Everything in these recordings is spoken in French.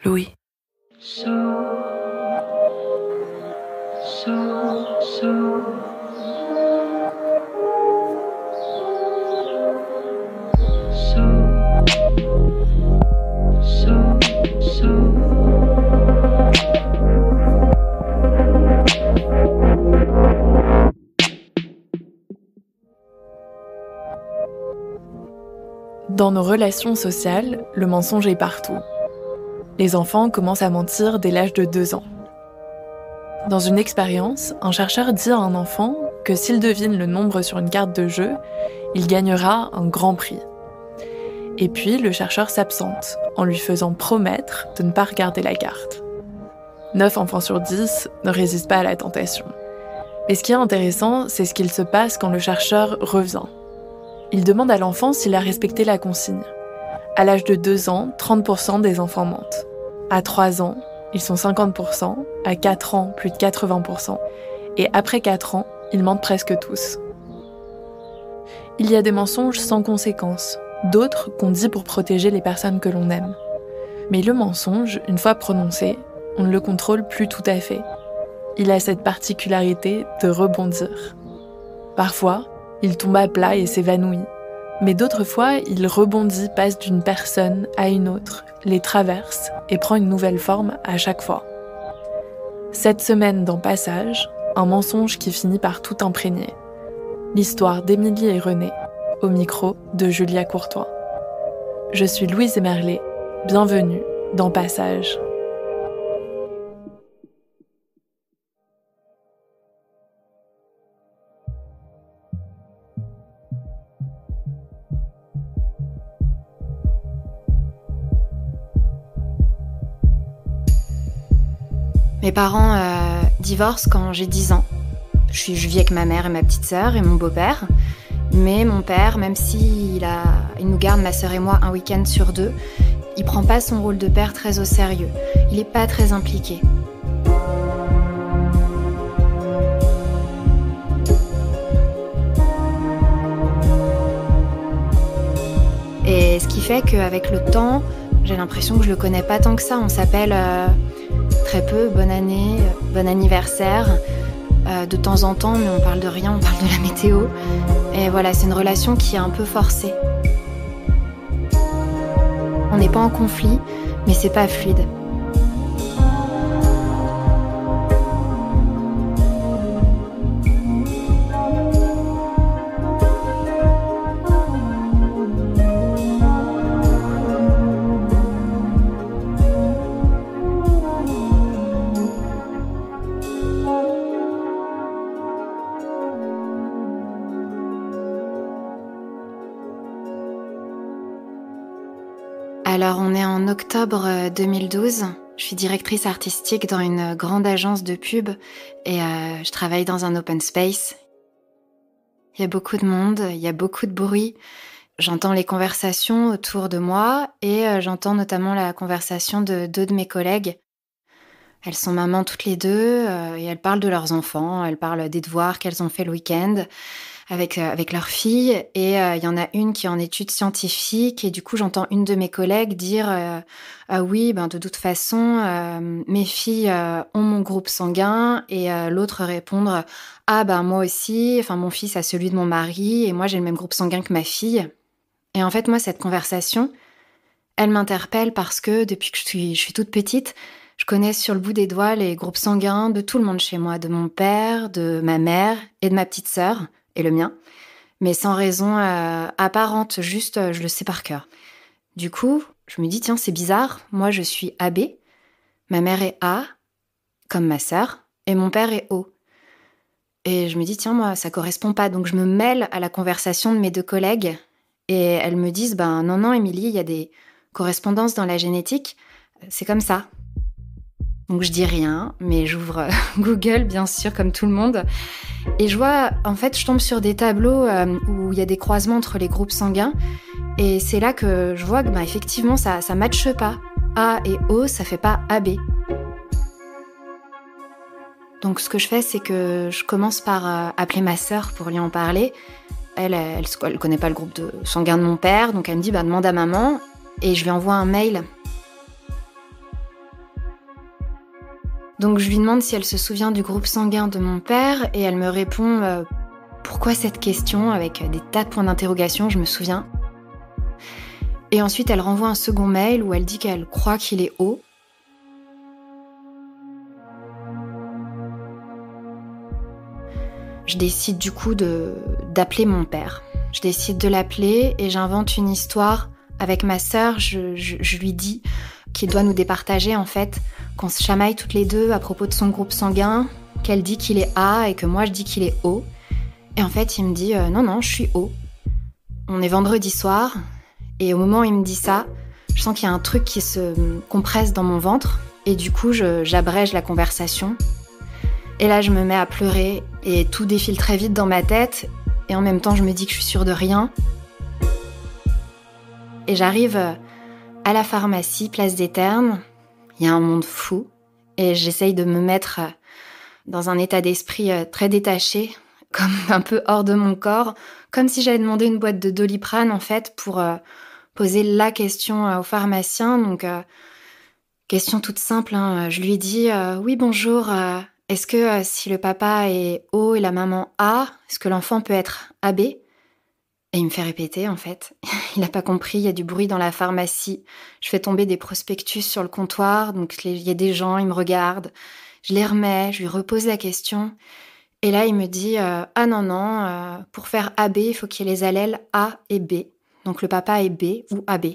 Louis. Dans nos relations sociales, le mensonge est partout. Les enfants commencent à mentir dès l'âge de 2 ans. Dans une expérience, un chercheur dit à un enfant que s'il devine le nombre sur une carte de jeu, il gagnera un grand prix. Et puis, le chercheur s'absente, en lui faisant promettre de ne pas regarder la carte. 9 enfants sur 10 ne résistent pas à la tentation. Mais ce qui est intéressant, c'est ce qu'il se passe quand le chercheur revient. Il demande à l'enfant s'il a respecté la consigne. À l'âge de 2 ans, 30% des enfants mentent. À 3 ans, ils sont 50%, à 4 ans, plus de 80%, et après 4 ans, ils mentent presque tous. Il y a des mensonges sans conséquence, d'autres qu'on dit pour protéger les personnes que l'on aime. Mais le mensonge, une fois prononcé, on ne le contrôle plus tout à fait. Il a cette particularité de rebondir. Parfois, il tombe à plat et s'évanouit. Mais d'autres fois, il rebondit, passe d'une personne à une autre, les traverse et prend une nouvelle forme à chaque fois. Cette semaine dans Passage, un mensonge qui finit par tout imprégner. L'histoire d'Émilie et René, au micro de Julia Courtois. Je suis Louise Emerlé, bienvenue dans Passage. Mes parents divorcent quand j'ai 10 ans. Je vis avec ma mère et ma petite sœur et mon beau-père. Mais mon père, même s'il nous garde, ma sœur et moi, un week-end sur 2, il prend pas son rôle de père très au sérieux. Il est pas très impliqué. Et ce qui fait qu'avec le temps, j'ai l'impression que je le connais pas tant que ça. On s'appelle très peu, bonne année, bon anniversaire. De temps en temps, mais on parle de rien, on parle de la météo. Et voilà, c'est une relation qui est un peu forcée. On n'est pas en conflit, mais c'est pas fluide. Alors, on est en octobre 2012. Je suis directrice artistique dans une grande agence de pub et je travaille dans un open space. Il y a beaucoup de monde, il y a beaucoup de bruit. J'entends les conversations autour de moi et j'entends notamment la conversation de 2 de mes collègues. Elles sont mamans toutes les 2 et elles parlent de leurs enfants, elles parlent des devoirs qu'elles ont fait le week-end avec leurs filles. Et il y en a une qui est en études scientifiques et du coup j'entends une de mes collègues dire ah oui, de toute façon mes filles ont mon groupe sanguin, et l'autre répondre ah moi aussi, enfin mon fils a celui de mon mari et moi j'ai le même groupe sanguin que ma fille. Et en fait moi cette conversation, elle m'interpelle parce que depuis que je suis toute petite, je connais sur le bout des doigts les groupes sanguins de tout le monde chez moi, de mon père, de ma mère et de ma petite sœur, et le mien, mais sans raison apparente, juste je le sais par cœur. Du coup, je me dis, tiens, c'est bizarre, moi je suis AB, ma mère est A, comme ma sœur, et mon père est O. Et je me dis, tiens, moi, ça correspond pas, donc je me mêle à la conversation de mes 2 collègues, et elles me disent, non, Émilie, il y a des correspondances dans la génétique, c'est comme ça. Donc je dis rien, mais j'ouvre Google, bien sûr, comme tout le monde. Et je vois, en fait, je tombe sur des tableaux où il y a des croisements entre les groupes sanguins. Et c'est là que je vois que, effectivement, ça matche pas. A et O, ça fait pas AB. Donc ce que je fais, c'est que je commence par appeler ma sœur pour lui en parler. Elle connaît pas le groupe sanguin de mon père, donc elle me dit, demande à maman. Et je lui envoie un mail. Donc je lui demande si elle se souvient du groupe sanguin de mon père et elle me répond pourquoi cette question avec des tas de points d'interrogation, je me souviens. Et ensuite elle renvoie un second mail où elle dit qu'elle croit qu'il est O. Je décide du coup d'appeler mon père. Je décide de l'appeler et j'invente une histoire avec ma sœur. Je lui dis qu'il doit nous départager en fait, qu'on se chamaille toutes les deux à propos de son groupe sanguin, qu'elle dit qu'il est A et que moi je dis qu'il est O. Et en fait il me dit non, je suis O. On est vendredi soir et au moment où il me dit ça, je sens qu'il y a un truc qui se compresse dans mon ventre et du coup j'abrège la conversation. Et là, je me mets à pleurer et tout défile très vite dans ma tête. Et en même temps, je me dis que je suis sûre de rien. Et j'arrive à la pharmacie, place des Ternes. Il y a un monde fou. Et j'essaye de me mettre dans un état d'esprit très détaché, comme un peu hors de mon corps. Comme si j'allais demander une boîte de Doliprane, en fait, pour poser la question au pharmacien. Donc, question toute simple. Hein. Je lui dis « Oui, bonjour ». Est-ce que si le papa est O et la maman A, est-ce que l'enfant peut être AB ? Et il me fait répéter, en fait. Il n'a pas compris, il y a du bruit dans la pharmacie. Je fais tomber des prospectus sur le comptoir, donc il y a des gens, ils me regardent. Je les remets, je lui repose la question. Et là, il me dit « Ah non, pour faire AB, il faut qu'il y ait les allèles A et B. Donc le papa est B ou AB. »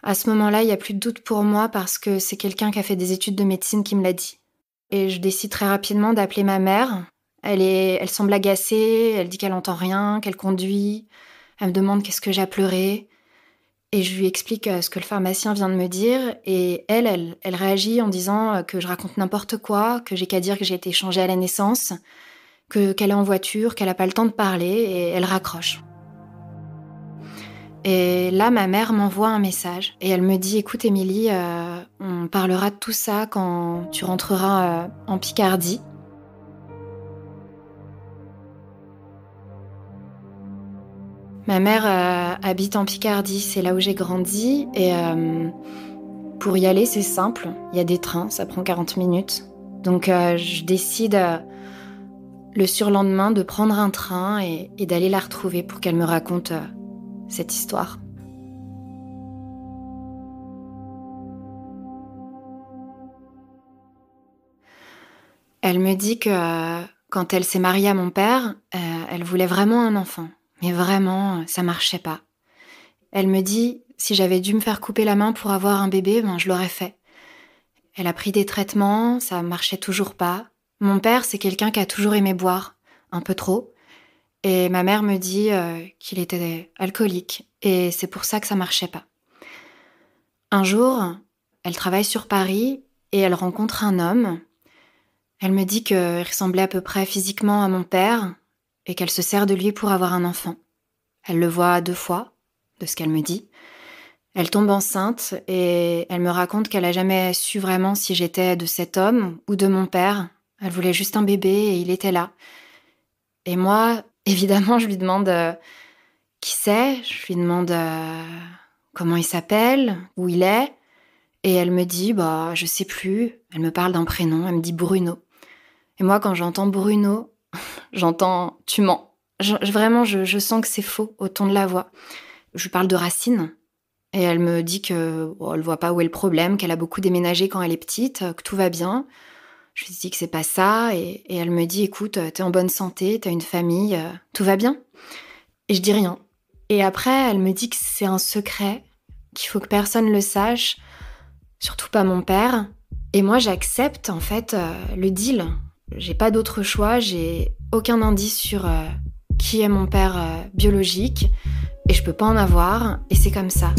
À ce moment-là, il n'y a plus de doute pour moi parce que c'est quelqu'un qui a fait des études de médecine qui me l'a dit. Et je décide très rapidement d'appeler ma mère. Elle semble agacée, elle dit qu'elle n'entend rien, qu'elle conduit. Elle me demande qu'est-ce que j'ai pleuré. Et je lui explique ce que le pharmacien vient de me dire. Et elle réagit en disant que je raconte n'importe quoi, que j'ai qu'à dire que j'ai été changée à la naissance, qu'elle est en voiture, qu'elle n'a pas le temps de parler, et elle raccroche. Et là, ma mère m'envoie un message et elle me dit « Écoute, Émilie, on parlera de tout ça quand tu rentreras en Picardie. » Ma mère habite en Picardie, c'est là où j'ai grandi. Et pour y aller, c'est simple. Il y a des trains, ça prend 40 minutes. Donc je décide le surlendemain de prendre un train et d'aller la retrouver pour qu'elle me raconte cette histoire. Elle me dit que quand elle s'est mariée à mon père, elle voulait vraiment un enfant. Mais vraiment, ça marchait pas. Elle me dit, si j'avais dû me faire couper la main pour avoir un bébé, je l'aurais fait. Elle a pris des traitements, ça marchait toujours pas. Mon père, c'est quelqu'un qui a toujours aimé boire, un peu trop. Et ma mère me dit qu'il était alcoolique et c'est pour ça que ça marchait pas. Un jour, elle travaille sur Paris et elle rencontre un homme. Elle me dit qu'il ressemblait à peu près physiquement à mon père et qu'elle se sert de lui pour avoir un enfant. Elle le voit 2 fois, de ce qu'elle me dit. Elle tombe enceinte et elle me raconte qu'elle a jamais su vraiment si j'étais de cet homme ou de mon père. Elle voulait juste un bébé et il était là. Et moi, évidemment, je lui demande qui c'est, je lui demande comment il s'appelle, où il est. Et elle me dit, je sais plus. Elle me parle d'un prénom, elle me dit Bruno. Et moi, quand j'entends Bruno, j'entends tu mens. Vraiment, je sens que c'est faux au ton de la voix. Je lui parle de Racine. Et elle me dit que elle voit pas où est le problème, qu'elle a beaucoup déménagé quand elle est petite, que tout va bien. Je lui dis que c'est pas ça, et elle me dit, écoute, t'es en bonne santé, t'as une famille, tout va bien. Et je dis rien. Et après, elle me dit que c'est un secret, qu'il faut que personne le sache, surtout pas mon père. Et moi, j'accepte, en fait, le deal. J'ai pas d'autre choix, j'ai aucun indice sur qui est mon père biologique, et je peux pas en avoir, et c'est comme ça.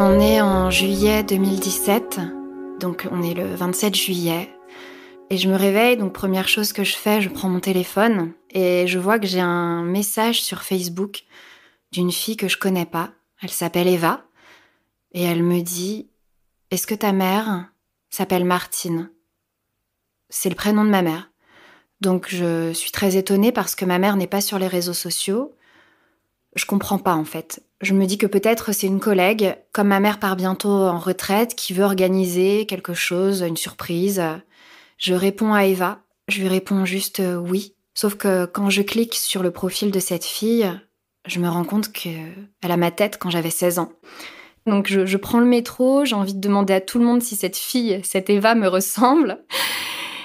On est en juillet 2017, donc on est le 27 juillet. Et je me réveille, donc première chose que je fais, je prends mon téléphone et je vois que j'ai un message sur Facebook d'une fille que je connais pas. Elle s'appelle Eva et elle me dit « Est-ce que ta mère s'appelle Martine ?» C'est le prénom de ma mère. Donc je suis très étonnée parce que ma mère n'est pas sur les réseaux sociaux. Je comprends pas en fait. Je me dis que peut-être c'est une collègue, comme ma mère part bientôt en retraite, qui veut organiser quelque chose, une surprise. Je réponds à Eva, je lui réponds juste oui. Sauf que quand je clique sur le profil de cette fille, je me rends compte qu'elle a ma tête quand j'avais 16 ans. Donc je prends le métro, j'ai envie de demander à tout le monde si cette fille, cette Eva me ressemble.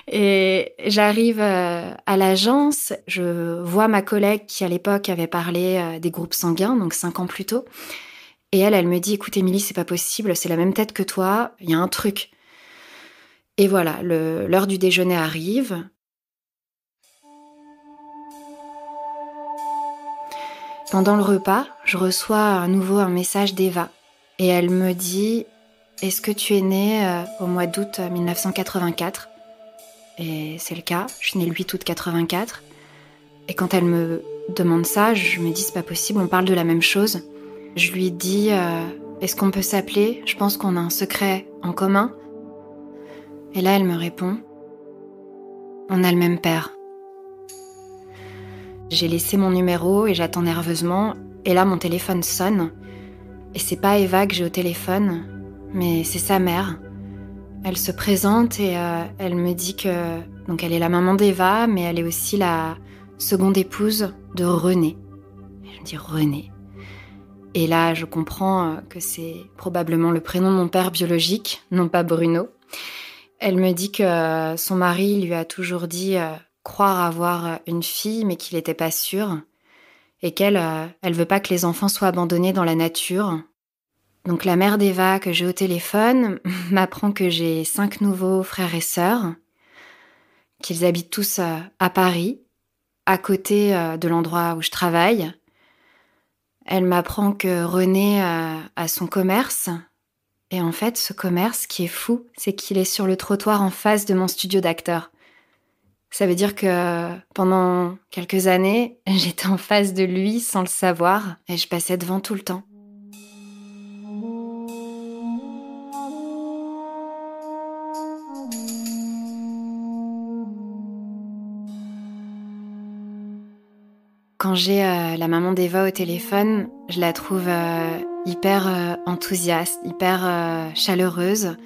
Et j'arrive à l'agence, je vois ma collègue qui à l'époque avait parlé des groupes sanguins, donc 5 ans plus tôt. Et elle me dit « Écoute Émilie, c'est pas possible, c'est la même tête que toi, il y a un truc. » Et voilà, l'heure du déjeuner arrive. Pendant le repas, je reçois à nouveau un message d'Eva. Et elle me dit « Est-ce que tu es née au mois d'août 1984 ?» Et c'est le cas, je suis née le 8 août 84. Et quand elle me demande ça, je me dis « C'est pas possible, on parle de la même chose. » Je lui dis « Est-ce qu'on peut s'appeler ? Je pense qu'on a un secret en commun. » Et là, elle me répond « On a le même père. » J'ai laissé mon numéro et j'attends nerveusement. Et là, mon téléphone sonne. Et c'est pas Eva que j'ai au téléphone, mais c'est sa mère. Elle se présente et elle me dit que... Donc elle est la maman d'Eva, mais elle est aussi la seconde épouse de René. Et je me dis « René ». Et là, je comprends que c'est probablement le prénom de mon père biologique, non pas Bruno. Elle me dit que son mari lui a toujours dit croire avoir une fille, mais qu'il n'était pas sûr. Et qu'elle elle veut pas que les enfants soient abandonnés dans la nature. Donc la mère d'Eva que j'ai au téléphone m'apprend que j'ai 5 nouveaux frères et sœurs, qu'ils habitent tous à Paris, à côté de l'endroit où je travaille. Elle m'apprend que René a son commerce. Et en fait, ce commerce, ce qui est fou, c'est qu'il est sur le trottoir en face de mon studio d'acteur. Ça veut dire que pendant quelques années, j'étais en face de lui sans le savoir et je passais devant tout le temps. Quand j'ai la maman d'Eva au téléphone, je la trouve hyper enthousiaste, hyper chaleureuse.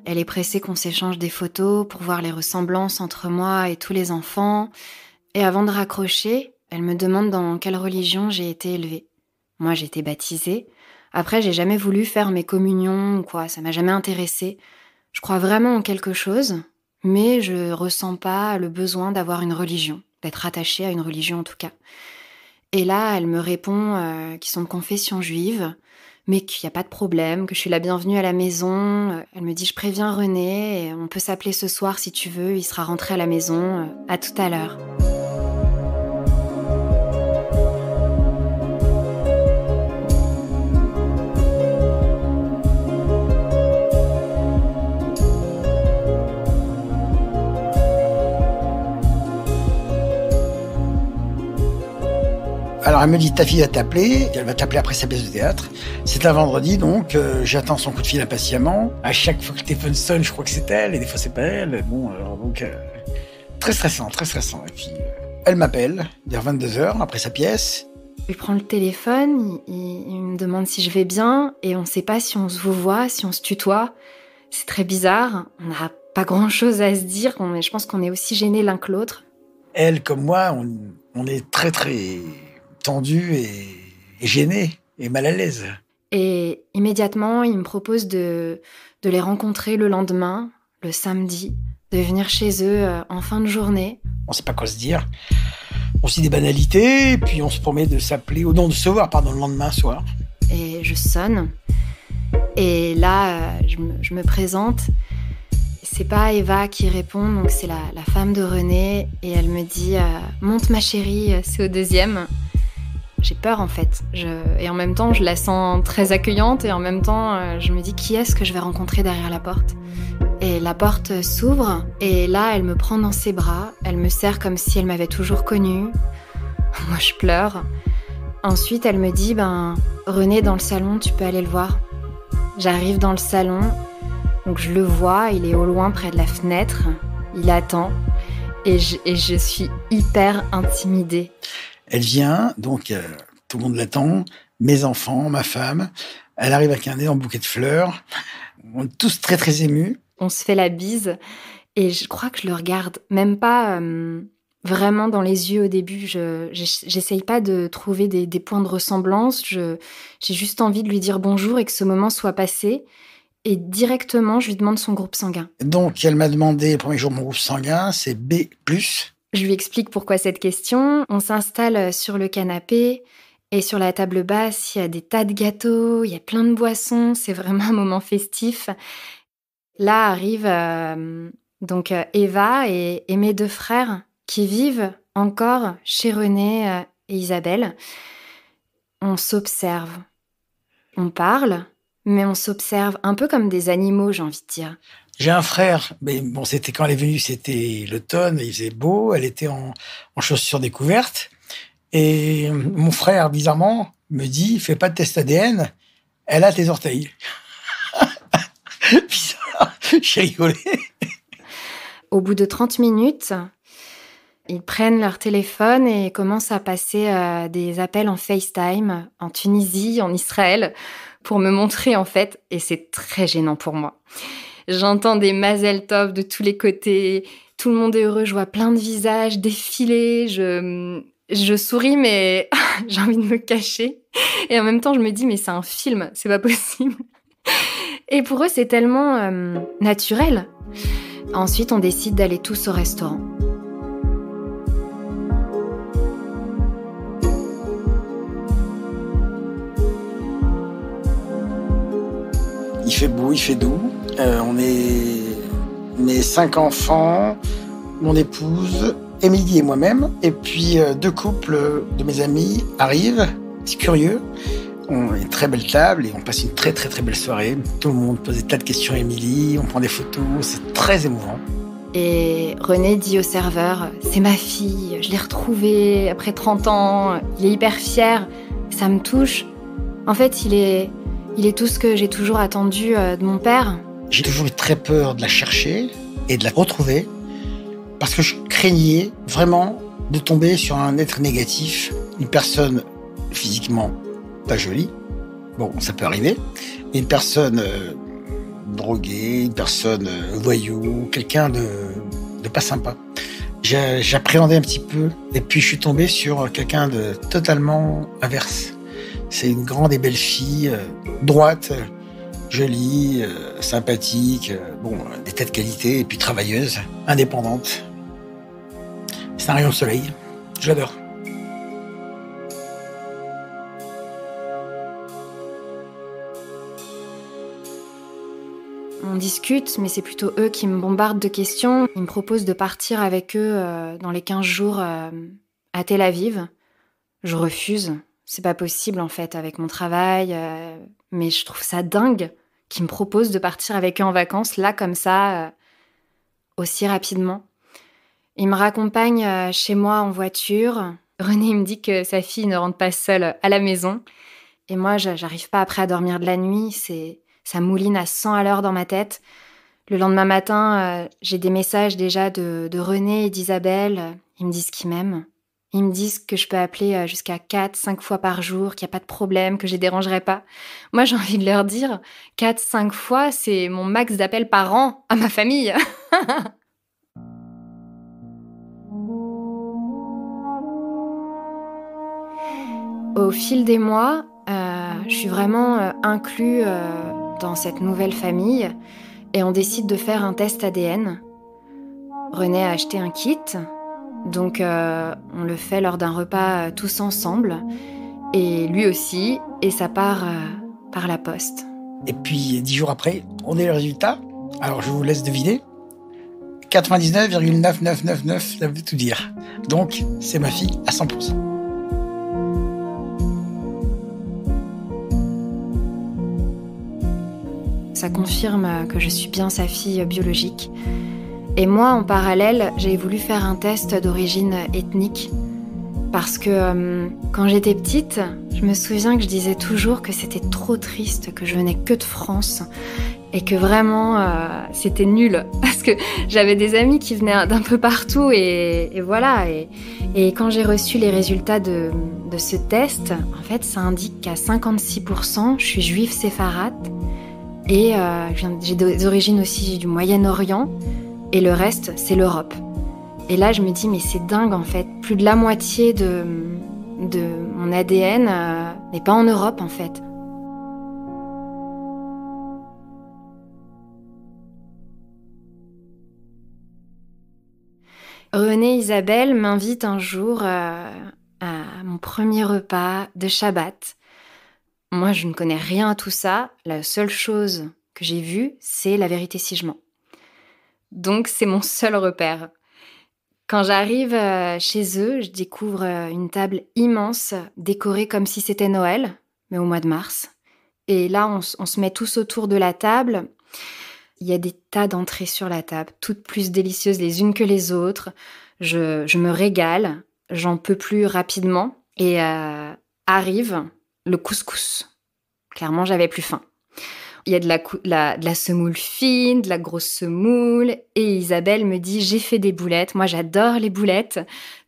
Elle est pressée qu'on s'échange des photos pour voir les ressemblances entre moi et tous les enfants. Et avant de raccrocher, elle me demande dans quelle religion j'ai été élevée. Moi, j'ai été baptisée. Après, j'ai jamais voulu faire mes communions ou quoi, ça m'a jamais intéressée. Je crois vraiment en quelque chose, mais je ressens pas le besoin d'avoir une religion, d'être attachée à une religion en tout cas. Et là, elle me répond qu'ils sont de confession juive, mais qu'il n'y a pas de problème, que je suis la bienvenue à la maison. Elle me dit « Je préviens René, et on peut s'appeler ce soir si tu veux, il sera rentré à la maison. À tout à l'heure. » Alors elle me dit ta fille va t'appeler, elle va t'appeler après sa pièce de théâtre. C'est un vendredi donc j'attends son coup de fil impatiemment. À chaque fois que le téléphone sonne, je crois que c'est elle et des fois c'est pas elle. Bon alors donc très stressant. Et puis elle m'appelle vers 22h après sa pièce. Il prend le téléphone, il me demande si je vais bien et on sait pas si on se voit, si on se tutoie. C'est très bizarre, on n'a pas grand-chose à se dire, mais je pense qu'on est aussi gênés l'un que l'autre. Elle comme moi, on est très très tendu et gêné et mal à l'aise. Et immédiatement, il me propose de les rencontrer le lendemain, le samedi, de venir chez eux en fin de journée. On sait pas quoi se dire. On se dit des banalités, puis on se promet de s'appeler, de se voir, le lendemain soir. Et je sonne. Et là, je me présente. C'est pas Eva qui répond, donc c'est la femme de René. Et elle me dit « Monte ma chérie, c'est au 2e ». J'ai peur en fait. Et en même temps, je la sens très accueillante et en même temps, je me dis qui est-ce que je vais rencontrer derrière la porte. Et la porte s'ouvre, et là, elle me prend dans ses bras, elle me serre comme si elle m'avait toujours connue. Moi, je pleure. Ensuite, elle me dit, René, dans le salon, tu peux aller le voir. J'arrive dans le salon, donc je le vois, il est au loin près de la fenêtre, il attend, et je suis hyper intimidée. Elle vient, donc tout le monde l'attend, mes enfants, ma femme. Elle arrive avec un énorme bouquet de fleurs. On est tous très très émus. On se fait la bise, et je crois que je le regarde même pas vraiment dans les yeux au début. J'essaye pas de trouver des points de ressemblance. J'ai juste envie de lui dire bonjour et que ce moment soit passé. Et directement, je lui demande son groupe sanguin. Donc, elle m'a demandé le premier jour mon groupe sanguin, c'est B+. Je lui explique pourquoi cette question. On s'installe sur le canapé et sur la table basse, il y a des tas de gâteaux, il y a plein de boissons. C'est vraiment un moment festif. Là arrive donc Eva et mes 2 frères qui vivent encore chez René et Isabelle. On s'observe. On parle, mais on s'observe un peu comme des animaux, j'ai envie de dire. J'ai un frère, mais bon, c'était quand elle est venue, c'était l'automne, il faisait beau, elle était en chaussures découvertes. Et mon frère, bizarrement, me dit, fais pas de test ADN, elle a tes orteils. Bizarre, j'ai rigolé. Au bout de 30 minutes, ils prennent leur téléphone et commencent à passer des appels en FaceTime en Tunisie, en Israël, pour me montrer en fait, et c'est très gênant pour moi. J'entends des Mazel Tov de tous les côtés, tout le monde est heureux, je vois plein de visages défiler, je souris mais j'ai envie de me cacher. Et en même temps, je me dis mais c'est un film, c'est pas possible. Et pour eux, c'est tellement naturel. Ensuite, on décide d'aller tous au restaurant. Il fait beau, il fait doux. On est 5 enfants, mon épouse, Émilie et moi-même. Et puis 2 couples de mes amis arrivent. C'est curieux. On a une très belle table et on passe une très très très belle soirée. Tout le monde pose des tas de questions à Émilie, on prend des photos, c'est très émouvant. Et René dit au serveur, c'est ma fille, je l'ai retrouvée après 30 ans, il est hyper fier, ça me touche. En fait, il est tout ce que j'ai toujours attendu de mon père. J'ai toujours eu très peur de la chercher et de la retrouver parce que je craignais vraiment de tomber sur un être négatif, une personne physiquement pas jolie, bon, ça peut arriver, mais une personne droguée, une personne voyou, quelqu'un de pas sympa. J'appréhendais un petit peu, et puis je suis tombé sur quelqu'un de totalement inverse. C'est une grande et belle fille, droite, jolie, sympathique, bon, des tas de qualités, et puis travailleuse, indépendante. C'est un rayon de soleil, je l'adore. On discute, mais c'est plutôt eux qui me bombardent de questions. Ils me proposent de partir avec eux dans les 15 jours à Tel Aviv. Je refuse. C'est pas possible, en fait, avec mon travail. Mais je trouve ça dingue qu'ils me proposent de partir avec eux en vacances, là, comme ça, aussi rapidement. Ils me raccompagnent chez moi en voiture. René me dit que sa fille ne rentre pas seule à la maison. Et moi, j'arrive pas après à dormir de la nuit. Ça mouline à 100 à l'heure dans ma tête. Le lendemain matin, j'ai des messages déjà de René et d'Isabelle. Ils me disent qu'ils m'aiment. Ils me disent que je peux appeler jusqu'à 4-5 fois par jour, qu'il n'y a pas de problème, que je les dérangerai pas. Moi, j'ai envie de leur dire, 4-5 fois, c'est mon max d'appels par an à ma famille. Au fil des mois, je suis vraiment inclus dans cette nouvelle famille et on décide de faire un test ADN. René a acheté un kit, donc on le fait lors d'un repas tous ensemble et lui aussi, et ça part par la poste. Et puis 10 jours après, on a le résultat. Alors je vous laisse deviner. 99,9999, ça veut tout dire. Donc c'est ma fille à 100%. ça confirme que je suis bien sa fille biologique. Et moi, en parallèle, j'ai voulu faire un test d'origine ethnique. Parce que quand j'étais petite, je me souviens que je disais toujours que c'était trop triste, que je venais que de France et que vraiment c'était nul. Parce que j'avais des amis qui venaient d'un peu partout et voilà. Et quand j'ai reçu les résultats de ce test, en fait, ça indique qu'à 56%, je suis juive séfarade et j'ai des origines aussi du Moyen-Orient et le reste, c'est l'Europe. Et là, je me dis, mais c'est dingue en fait. Plus de la moitié de mon ADN n'est pas en Europe en fait. René et Isabelle m'invitent un jour à mon premier repas de Shabbat. Moi, je ne connais rien à tout ça. La seule chose que j'ai vue, c'est La vérité si je mens. Donc, c'est mon seul repère. Quand j'arrive chez eux, je découvre une table immense, décorée comme si c'était Noël, mais au mois de mars. Et là, on se met tous autour de la table. Il y a des tas d'entrées sur la table, toutes plus délicieuses les unes que les autres. Je me régale, j'en peux plus rapidement. Et arrive le couscous. Clairement, j'avais plus faim. Il y a de la semoule fine, de la grosse semoule. Et Isabelle me dit, j'ai fait des boulettes. Moi, j'adore les boulettes.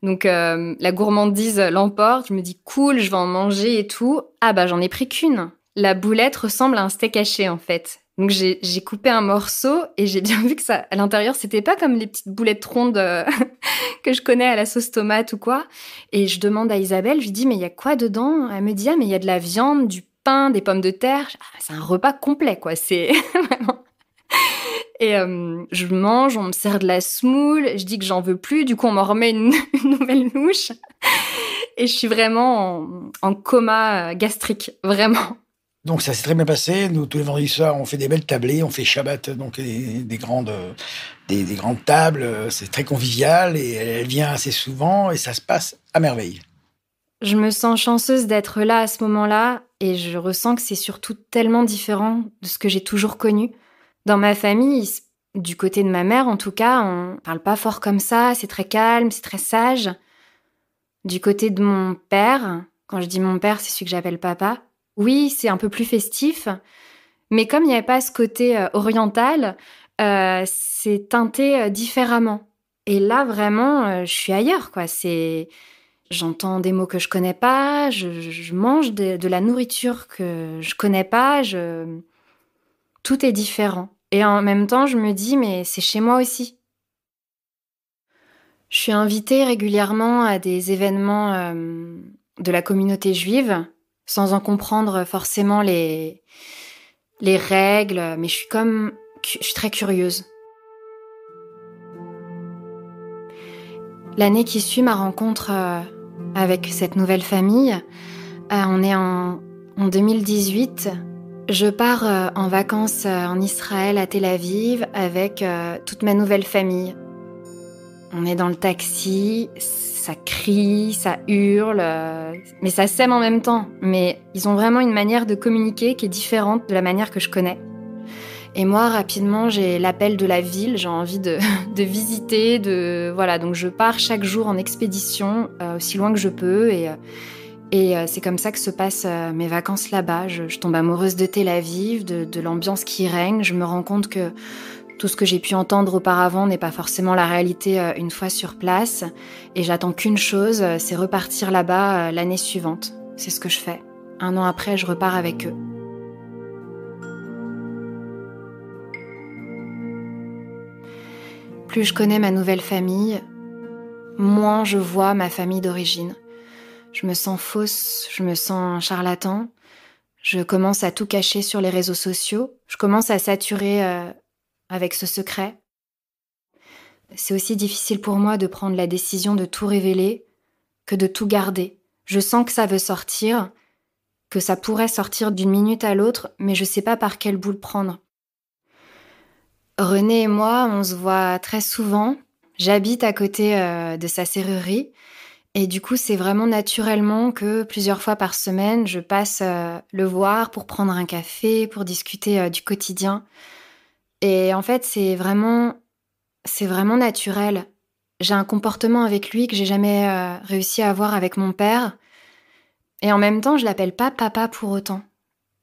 Donc, la gourmandise l'emporte. Je me dis, cool, je vais en manger et tout. Ah bah, j'en ai pris qu'une. La boulette ressemble à un steak haché, en fait. Donc, j'ai coupé un morceau et j'ai bien vu que ça, à l'intérieur, c'était pas comme les petites boulettes rondes que je connais à la sauce tomate ou quoi. Et je demande à Isabelle, je lui dis, mais il y a quoi dedans? Elle me dit, ah, mais il y a de la viande, du pain, des pommes de terre. Ah, c'est un repas complet, quoi. C'est vraiment... Et je mange, on me sert de la semoule. Je dis que j'en veux plus. Du coup, on m'en remet une nouvelle louche. Et je suis vraiment en coma gastrique, vraiment. Donc ça s'est très bien passé. Nous, tous les vendredis soirs, on fait des belles tablées. On fait Shabbat, donc des grandes tables. C'est très convivial et elle vient assez souvent et ça se passe à merveille. Je me sens chanceuse d'être là à ce moment-là et je ressens que c'est surtout tellement différent de ce que j'ai toujours connu. Dans ma famille, du côté de ma mère en tout cas, on parle pas fort comme ça, c'est très calme, c'est très sage. Du côté de mon père, quand je dis mon père, c'est celui que j'appelle papa, oui, c'est un peu plus festif, mais comme il n'y avait pas ce côté oriental, c'est teinté différemment. Et là, vraiment, je suis ailleurs, quoi. J'entends des mots que je connais pas, je mange de la nourriture que je connais pas, tout est différent. Et en même temps, je me dis, mais c'est chez moi aussi. Je suis invitée régulièrement à des événements de la communauté juive, sans en comprendre forcément les règles, mais je suis très curieuse. L'année qui suit ma rencontre avec cette nouvelle famille, on est en 2018. Je pars en vacances en Israël, à Tel Aviv, avec toute ma nouvelle famille. On est dans le taxi, ça crie, ça hurle, mais ça s'aime en même temps. Mais ils ont vraiment une manière de communiquer qui est différente de la manière que je connais. Et moi, rapidement, j'ai l'appel de la ville, j'ai envie de visiter, voilà. Donc je pars chaque jour en expédition, aussi loin que je peux, et c'est comme ça que se passent mes vacances là-bas. Je tombe amoureuse de Tel Aviv, de l'ambiance qui règne. Je me rends compte que tout ce que j'ai pu entendre auparavant n'est pas forcément la réalité une fois sur place. Et j'attends qu'une chose, c'est repartir là-bas l'année suivante. C'est ce que je fais. 1 an après, je repars avec eux. Plus je connais ma nouvelle famille, moins je vois ma famille d'origine. Je me sens fausse, je me sens charlatan. Je commence à tout cacher sur les réseaux sociaux. Je commence à saturer avec ce secret. C'est aussi difficile pour moi de prendre la décision de tout révéler que de tout garder. Je sens que ça veut sortir, que ça pourrait sortir d'une minute à l'autre, mais je sais pas par quel bout le prendre. René et moi, on se voit très souvent. J'habite à côté de sa serrurerie Et du coup, c'est vraiment naturellement que plusieurs fois par semaine, je passe le voir pour prendre un café, pour discuter du quotidien. Et en fait, c'est vraiment naturel. J'ai un comportement avec lui que j'ai jamais réussi à avoir avec mon père. Et en même temps, je l'appelle pas papa pour autant.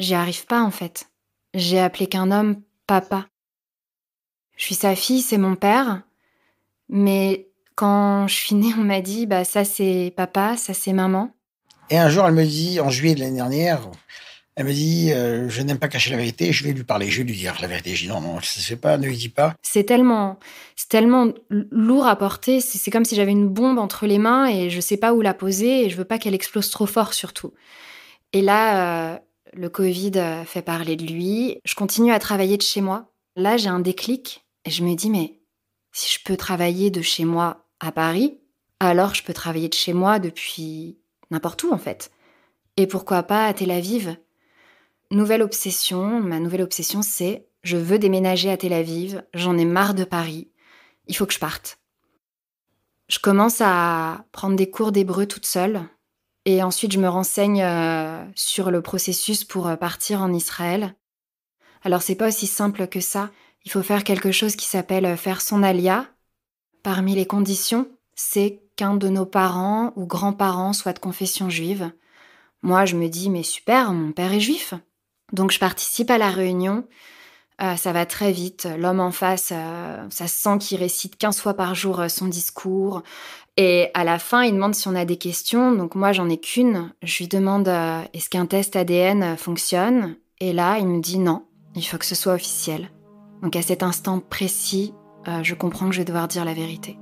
J'y arrive pas, en fait. J'ai appelé qu'un homme papa. Je suis sa fille, c'est mon père. Mais quand je suis née, on m'a dit, bah, ça c'est papa, ça c'est maman. Et un jour, elle me dit, en juillet de l'année dernière, elle me dit, je n'aime pas cacher la vérité, je vais lui parler, je vais lui dire la vérité. Je dis, non, ça se fait pas, ne lui dis pas. C'est tellement lourd à porter. C'est comme si j'avais une bombe entre les mains et je sais pas où la poser et je veux pas qu'elle explose trop fort surtout. Et là, le Covid fait parler de lui. Je continue à travailler de chez moi. Là, j'ai un déclic et je me dis, mais si je peux travailler de chez moi à Paris, alors je peux travailler de chez moi depuis n'importe où en fait. Et pourquoi pas à Tel Aviv ? Nouvelle obsession. Ma nouvelle obsession, c'est je veux déménager à Tel Aviv. J'en ai marre de Paris. Il faut que je parte. Je commence à prendre des cours d'hébreu toute seule. Et ensuite, je me renseigne sur le processus pour partir en Israël. Alors, c'est pas aussi simple que ça. Il faut faire quelque chose qui s'appelle faire son alia. Parmi les conditions, c'est qu'un de nos parents ou grands-parents soit de confession juive. Moi, je me dis, mais super, mon père est juif. Donc, je participe à la réunion. Ça va très vite. L'homme en face, ça se sent qu'il récite 15 fois par jour son discours. Et à la fin, il demande si on a des questions. Donc moi, j'en ai qu'une. Je lui demande est-ce qu'un test ADN fonctionne ? Et là, il me dit non, il faut que ce soit officiel. Donc à cet instant précis, je comprends que je vais devoir dire la vérité.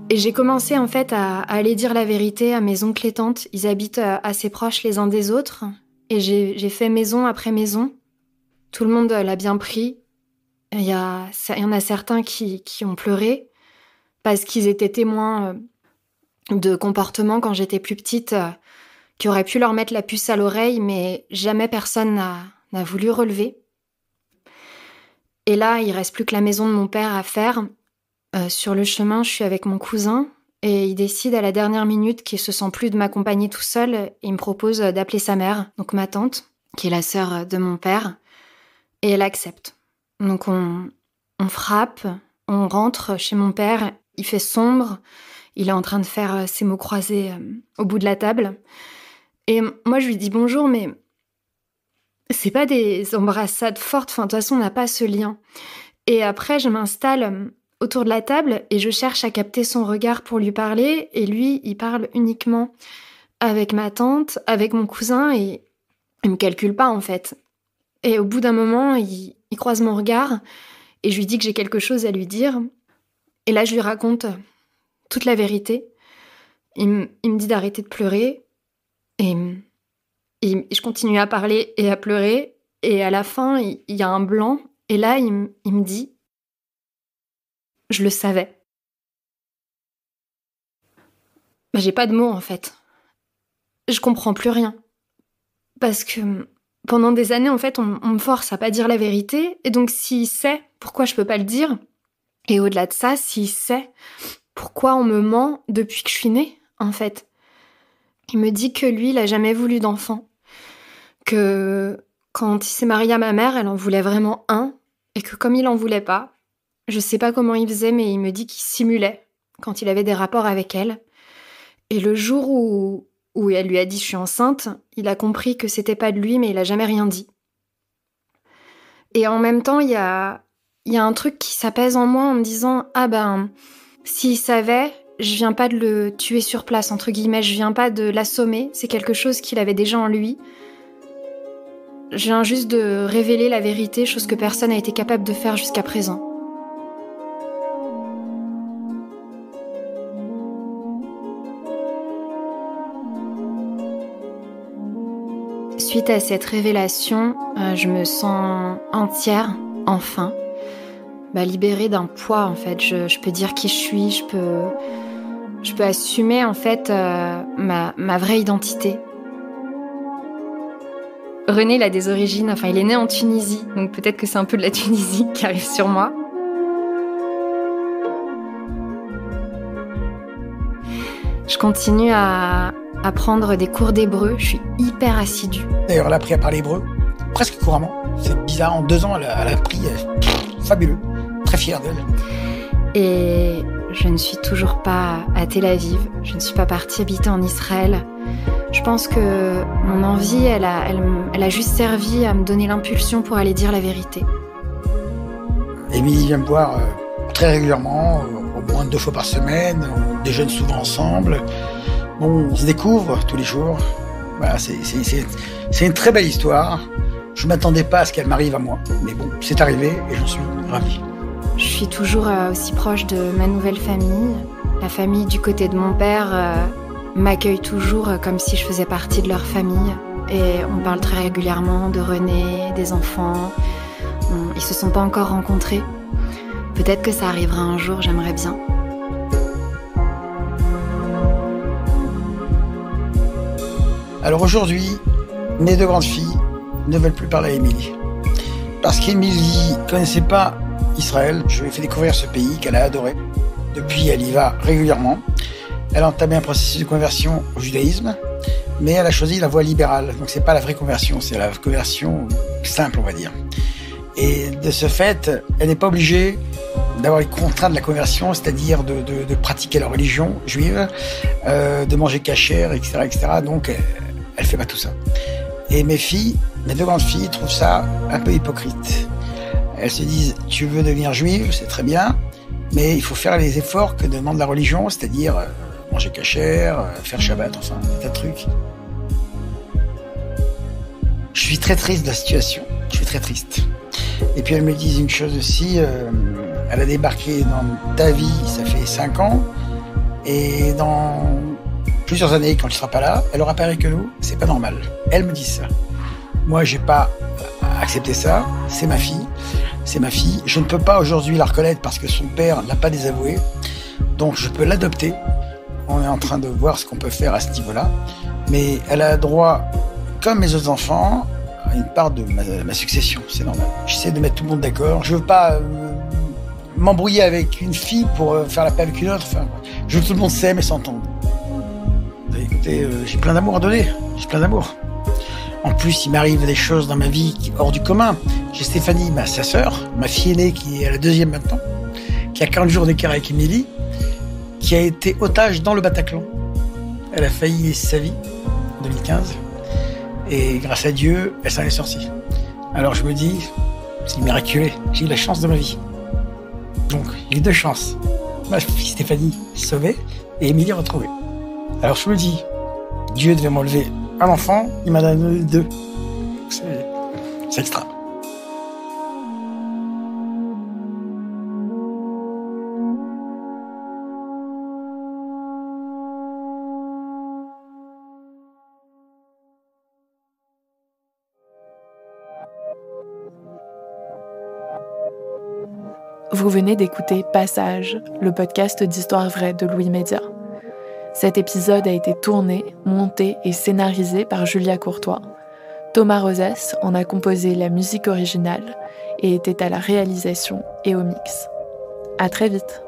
Et j'ai commencé en fait à aller dire la vérité à mes oncles et tantes. Ils habitent assez proches les uns des autres. Et j'ai fait maison après maison. Tout le monde l'a bien pris. Il y en a certains qui ont pleuré parce qu'ils étaient témoins de comportements quand j'étais plus petite qui auraient pu leur mettre la puce à l'oreille, mais jamais personne n'a voulu relever. Et là, il reste plus que la maison de mon père à faire. Sur le chemin, je suis avec mon cousin et il décide à la dernière minute qu'il se sent plus de m'accompagner tout seul et il me propose d'appeler sa mère, donc ma tante, qui est la sœur de mon père, et elle accepte. Donc on frappe, on rentre chez mon père, il fait sombre, il est en train de faire ses mots croisés au bout de la table. Et moi je lui dis bonjour, mais c'est pas des embrassades fortes, enfin de toute façon on n'a pas ce lien. Et après je m'installe autour de la table et je cherche à capter son regard pour lui parler et lui, il parle uniquement avec ma tante, avec mon cousin et il me calcule pas en fait. Et au bout d'un moment, il croise mon regard et je lui dis que j'ai quelque chose à lui dire. Et là, je lui raconte toute la vérité. Il me dit d'arrêter de pleurer et je continue à parler et à pleurer et à la fin, il y a un blanc et là, il me dit je le savais. Mais j'ai pas de mots, en fait. Je comprends plus rien. Parce que pendant des années, en fait, on me force à pas dire la vérité. Et donc, s'il sait, pourquoi je peux pas le dire ? Et au-delà de ça, s'il sait, pourquoi on me ment depuis que je suis née, en fait ? Il me dit que lui, il a jamais voulu d'enfant. Que quand il s'est marié à ma mère, elle en voulait vraiment un. Et que comme il en voulait pas, je sais pas comment il faisait, mais il me dit qu'il simulait quand il avait des rapports avec elle. Et le jour où elle lui a dit « je suis enceinte », il a compris que c'était pas de lui, mais il a jamais rien dit. Et en même temps, il y a un truc qui s'apaise en moi en me disant « ah ben, s'il savait, je viens pas de le tuer sur place, entre guillemets, je viens pas de l'assommer, c'est quelque chose qu'il avait déjà en lui. Je viens juste de révéler la vérité, chose que personne n'a été capable de faire jusqu'à présent. » Suite à cette révélation, je me sens entière, enfin, libérée d'un poids en fait. Je peux dire qui je suis, je je peux assumer en fait ma vraie identité. René, il a des origines, il est né en Tunisie, donc peut-être que c'est un peu de la Tunisie qui arrive sur moi. Je continue à prendre des cours d'hébreu, je suis hyper assidue. D'ailleurs, elle a appris à parler hébreu, presque couramment. C'est bizarre, en 2 ans, elle a appris, fabuleux, très fière d'elle. Et je ne suis toujours pas à Tel Aviv, je ne suis pas partie habiter en Israël. Je pense que mon envie, elle a juste servi à me donner l'impulsion pour aller dire la vérité. Émilie vient me voir très régulièrement, au moins 2 fois par semaine. On déjeune souvent ensemble. Bon, on se découvre tous les jours. Voilà, c'est une très belle histoire. Je ne m'attendais pas à ce qu'elle m'arrive à moi. Mais bon, c'est arrivé et j'en suis ravi. Je suis toujours aussi proche de ma nouvelle famille. La famille du côté de mon père m'accueille toujours comme si je faisais partie de leur famille. Et on parle très régulièrement de René, des enfants. Ils se sont pas encore rencontrés. Peut-être que ça arrivera un jour, j'aimerais bien. Alors aujourd'hui, mes 2 grandes filles ne veulent plus parler à Émilie. Parce qu'Émilie ne connaissait pas Israël. Je lui ai fait découvrir ce pays qu'elle a adoré. Depuis, elle y va régulièrement. Elle a entamé un processus de conversion au judaïsme, mais elle a choisi la voie libérale. Donc c'est pas la vraie conversion, c'est la conversion simple, on va dire. Et de ce fait, elle n'est pas obligée d'avoir les contraintes de la conversion, c'est-à-dire de pratiquer la religion juive, de manger cachère, etc., etc. Donc elle fait pas tout ça. Et mes 2 grandes filles trouvent ça un peu hypocrite. Elles se disent, tu veux devenir juive, c'est très bien, mais il faut faire les efforts que demande la religion, c'est-à-dire manger cachère, faire Shabbat, enfin, des tas de trucs. Je suis très triste de la situation, je suis très triste. Et puis elles me disent une chose aussi, elle a débarqué dans ta vie, ça fait 5 ans, et dans plusieurs années, quand tu seras pas là, elle aura pareil que nous, c'est pas normal. Elles me disent ça. Moi, j'ai pas accepté ça, c'est ma fille. C'est ma fille. Je ne peux pas aujourd'hui la reconnaître parce que son père l'a pas désavouée. Donc je peux l'adopter. On est en train de voir ce qu'on peut faire à ce niveau-là. Mais elle a droit, comme mes autres enfants, à une part de ma succession. C'est normal. J'essaie de mettre tout le monde d'accord. Je veux pas m'embrouiller avec une fille pour faire la paix avec une autre. Enfin, je veux que tout le monde s'aime et s'entende. Écoutez, j'ai plein d'amour à donner. J'ai plein d'amour. En plus, il m'arrive des choses dans ma vie hors du commun. J'ai Stéphanie, sa sœur, ma fille aînée qui est à la 2e maintenant, qui a 40 jours d'écart avec Émilie, qui a été otage dans le Bataclan. Elle a failli laisser sa vie en 2015. Et grâce à Dieu, elle s'en est sortie. Alors je me dis, c'est miraculeux. J'ai eu la chance de ma vie. Donc, j'ai eu 2 chances. Ma fille Stéphanie sauvée et Émilie retrouvée. Alors je me dis, Dieu devait m'enlever un enfant, il m'en a donné 2. C'est extra. Vous venez d'écouter Passage, le podcast d'Histoire vraie de Louis Média. Cet épisode a été tourné, monté et scénarisé par Julia Courtois. Thomas Rosès en a composé la musique originale et était à la réalisation et au mix. À très vite.